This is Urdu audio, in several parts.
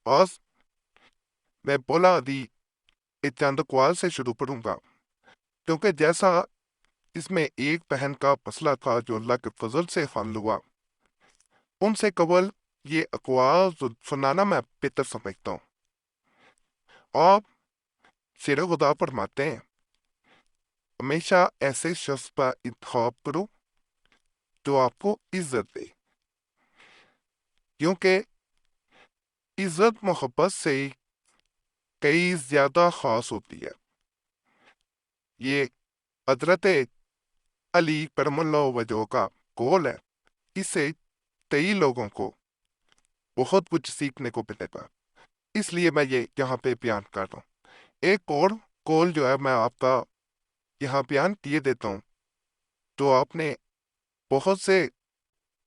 اور میں بولا دی ایک چند اقوال سے شروع کروں گا، کیونکہ جیسا اس میں ایک بہن کا مسئلہ تھا جو اللہ کے فضل سے حل ہوا، ان سے قبل یہ اقوال سنانا میں بہتر سمجھتا ہوں۔ آپ شیر خدا فرماتے ہیں، ہمیشہ ایسے شخص پر انتخاب کرو جو آپ کو عزت دے، کیونکہ عزت محبت سے کئی زیادہ خاص ہوتی ہے۔ یہ حضرت علی کرم اللہ وجہ کا قول ہے، اس سے کئی لوگوں کو بہت کچھ سیکھنے کو ملے گا، اس لیے میں یہ یہاں پہ بیان کر رہا ہوں۔ ایک اور قول جو ہے میں آپ کا یہاں بیان کیے دیتا ہوں، تو آپ نے بہت سے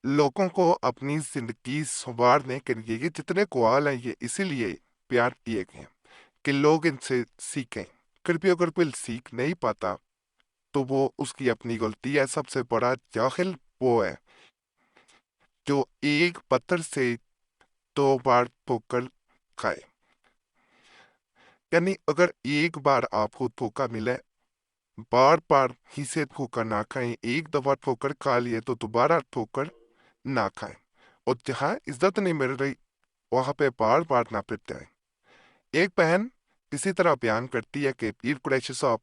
لوگوں کو اپنی زندگی سنوارنے کے لیے یہ جتنے قوال ہیں یہ اسی لیے بیان کیے گئے ہیں کہ لوگ ان سے سیکھیں۔ پھر بھی اگر کوئی سیکھ نہیں پاتا تو وہ اس کی اپنی غلطی ہے۔ سب سے بڑا جاہل وہ ہے جو ایک پتھر سے 2 بار ٹھوکر کھائے، یعنی اگر ایک بار آپ کو دھوکہ ملے، بار بار ہی سے ٹھوکر نہ کھائیں، ایک دفعہ ٹھوکر کھا لیے تو دوبارہ ٹھوکر نہ کھائیں، اور جہاں عزت نہیں مل رہی وہاں پہ بار بار نہ پھر جائیں۔ ایک بہن اسی طرح بیان کرتی ہے کہ پیر قریشی صاحب،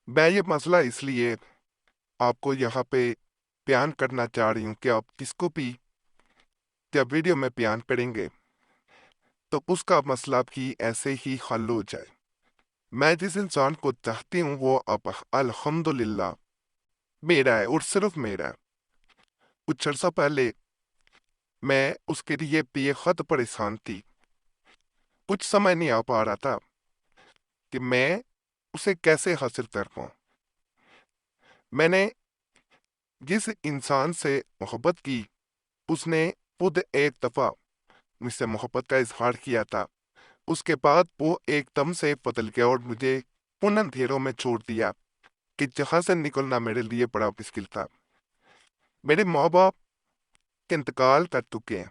میں یہ مسئلہ اس لیے آپ کو یہاں پہ بیان کرنا چاہ رہی ہوں کہ آپ کس کو بھی جب ویڈیو میں بیان کریں گے تو اس کا مسئلہ بھی ایسے ہی حل ہو جائے۔ میں جس انسان کو چاہتی ہوں وہ اب الحمدللہ میرا ہے اور صرف میرا ہے۔ کچھ عرصہ پہلے میں اس کے لیے بے حد پریشان تھی، کچھ سمجھ نہیں آ پا رہا تھا کہ میں اسے کیسے حاصل کر پاؤں۔ میں نے جس انسان سے محبت کی اس نے خود ایک دفعہ مجھ سے محبت کا اظہار کیا تھا، اس کے بعد وہ ایک دم سے بدل گیا اور مجھے ان اندھیروں میں چھوڑ دیا کہ جہاں سے نکلنا میرے لیے بڑا مشکل تھا۔ میرے ماں باپ کے انتقال کر چکے ہیں،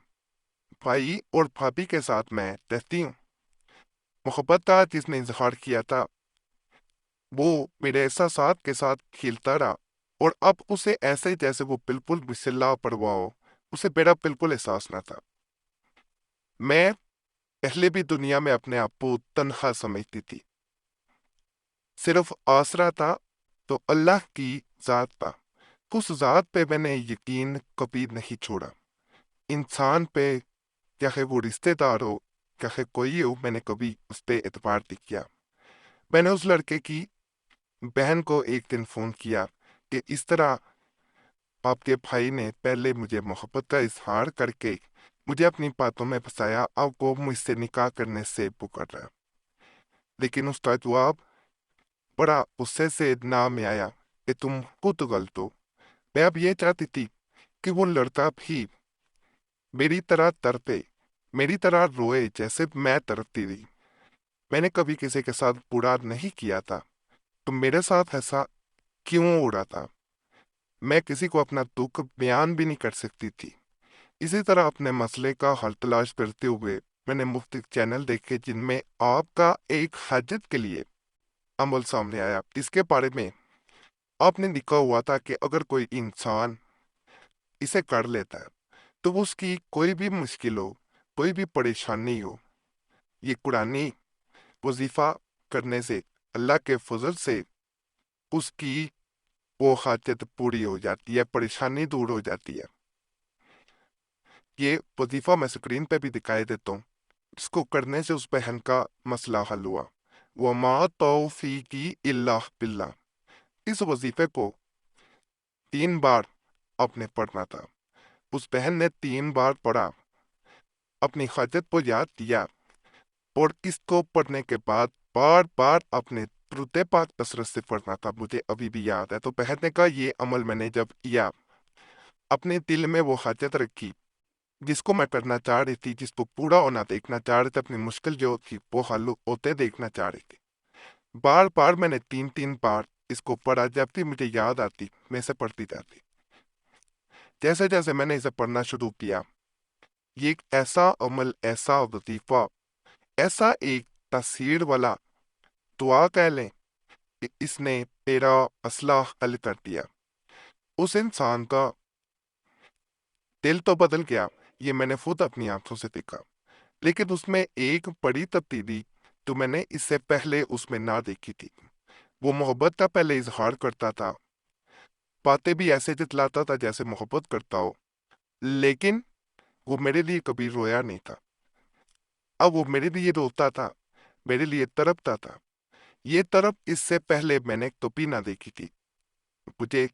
بھائی اور بھابھی کے ساتھ میں رہتی ہوں۔ محبت کا جس نے اظہار کیا تھا وہ میرے احساسات کے ساتھ کھیلتا رہا، اور اب اسے ایسے جیسے وہ بالکل مجھ سے لاپرواہ ہو، اسے میرا بالکل احساس نہ تھا۔ میں پہلے بھی دنیا میں اپنے آپ کو تنہا سمجھتی تھی، صرف آسرا تھا تو اللہ کی ذات تھا۔ اس ذات پہ میں نے یقین کبھی نہیں چھوڑا، انسان پہ چاہے وہ رشتے دار ہو چاہے کوئی ہو، میں نے کبھی اس پہ اعتبار نہیں کیا۔ میں نے اس لڑکے کی بہن کو ایک دن فون کیا کہ اس طرح آپ کے بھائی نے پہلے مجھے محبت کا اظہار کر کے مجھے اپنی باتوں میں پھنسایا، اب وہ مجھ سے نکاح کرنے سے پکڑ رہا ہے۔ لیکن اس کا جواب بڑا غصے سے نام میں آیا کہ تم خود غلط ہو۔ میں اب یہ چاہتی تھی کہ وہ لڑکا بھی میری طرح تڑپے، میری طرح روئے جیسے میں تڑپتی رہی۔ میں نے کبھی کسی کے ساتھ برا نہیں کیا تھا، تو میرے ساتھ ایسا کیوں ہو رہا تھا؟ میں کسی کو اپنا دکھ بیان بھی نہیں کر سکتی تھی۔ اسی طرح اپنے مسئلے کا حل تلاش کرتے ہوئے میں نے مختلف چینل دیکھے جن میں آپ کا ایک حاجت کے لیے عمل سامنے آیا، اس کے بارے میں آپ نے لکھا ہوا تھا کہ اگر کوئی انسان اسے کر لیتا ہے تو اس کی کوئی بھی مشکل ہو، کوئی بھی پریشانی ہو، یہ قرآنی وظیفہ کرنے سے اللہ کے فضل سے اس کی وہ حاجت پوری ہو جاتی ہے، پریشانی دور ہو جاتی ہے۔ یہ وظیفہ میں اسکرین پہ بھی دکھائی دیتا ہوں، اس کو کرنے سے اس بہن کا مسئلہ حل ہوا۔ وَمَا تَوْفِيقِي إِلَّا بِاللَّهِ، اس وظیفے کو 3 بار آپ نے پڑھنا تھا۔ اس بہن نے 3 بار پڑھا، اپنی حاجت کو یاد کیا، اور اس کو پڑھنے کے بعد بار بار اپنے درود پاک کثرت سے پڑھنا تھا۔ مجھے ابھی بھی یاد ہے۔ تو بہن نے کہا یہ عمل میں نے جب کیا، اپنے دل میں وہ حاجت رکھی جس کو میں کرنا چاہ رہی تھی، جس کو پورا ہونا دیکھنا چاہ رہے تھے، اپنی مشکل جو تھی وہ حل ہوتے دیکھنا چاہ رہی تھی۔ بار بار میں نے 3 بار اس کو پڑھا، جب بھی مجھے یاد آتی میں اسے پڑھتی جاتی۔ جیسے جیسے میں نے اسے پڑھنا شروع کیا، یہ ایک ایسا عمل، ایسا وظیفہ، ایسا ایک تاثیر والا دعا کہہ لیں کہ اس نے میرا مسئلہ حل کر دیا۔ اس انسان کا دل تو بدل گیا، یہ میں نے خود اپنی آنکھوں سے دیکھا، لیکن اس میں ایک بڑی تبدیلی تو میں نے اس سے پہلے اس میں نہ دیکھی تھی۔ وہ محبت کا پہلے اظہار کرتا تھا، باتیں بھی ایسے جتلاتا تھا جیسے محبت کرتا ہو، لیکن وہ میرے لیے کبھی رویا نہیں تھا۔ اب وہ میرے لیے روتا تھا، میرے لیے تڑپتا تھا۔ یہ تڑپ اس سے پہلے میں نے کبھی نہ دیکھی تھی۔ مجھے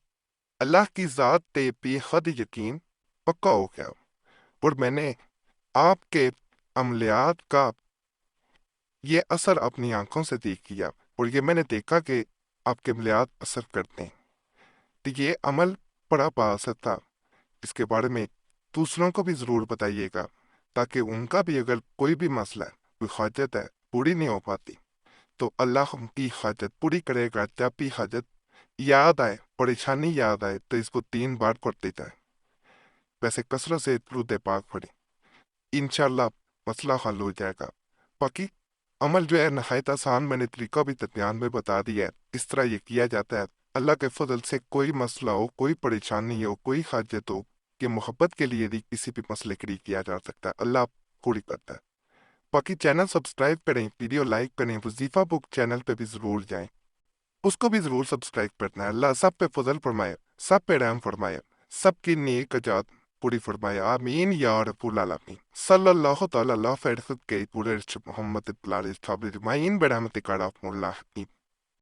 اللہ کی ذات پہ بے حد یقین پکا ہو گیا، اور میں نے آپ کے عملیات کا یہ اثر اپنی آنکھوں سے دیکھ لیا، اور یہ میں نے دیکھا کہ آپ کے عملیات اثر کرتے ہیں۔ تو یہ عمل بڑا بااثر تھا، اس کے بارے میں دوسروں کو بھی ضرور بتائیے گا، تاکہ ان کا بھی اگر کوئی بھی مسئلہ ہے، کوئی حاجت ہے پوری نہیں ہو پاتی، تو اللہ ان کی حاجت پوری کرے گا۔ جب بھی حاجت یاد آئے، پریشانی یاد آئے، تو اس کو 3 بار پڑھتے جائیں، ویسے کثرت سے درود پاک پڑھیں، انشاءاللہ مسئلہ حل ہو جائے گا۔ باقی عمل جو ہے نہایت آسان، میں نے طریقہ بھی درمیان میں بتا دیا ہے، اس طرح یہ کیا جاتا ہے۔ اللہ کے فضل سے کوئی مسئلہ ہو، کوئی پریشانی ہو، کوئی حاجت ہو، کہ محبت کے لیے بھی کسی بھی مسئلے کے لیے کیا جا سکتا ہے، اللہ پوری کرتا ہے۔ باقی چینل سبسکرائب کریں، ویڈیو لائک کریں، وظیفہ بک چینل پہ بھی ضرور جائیں، اس کو بھی ضرور سبسکرائب کرنا ہے۔ اللہ سب پہ فضل فرمائے، سب پہ رحم فرمائے، سب کی نیک اجات پوری فرمائے، آمین یا رب العالمین۔ صلی اللہ تعالی اللہ فرخت کے پورے محمد اطلاع صابر مائن برحمتک یا رحم اللہ۔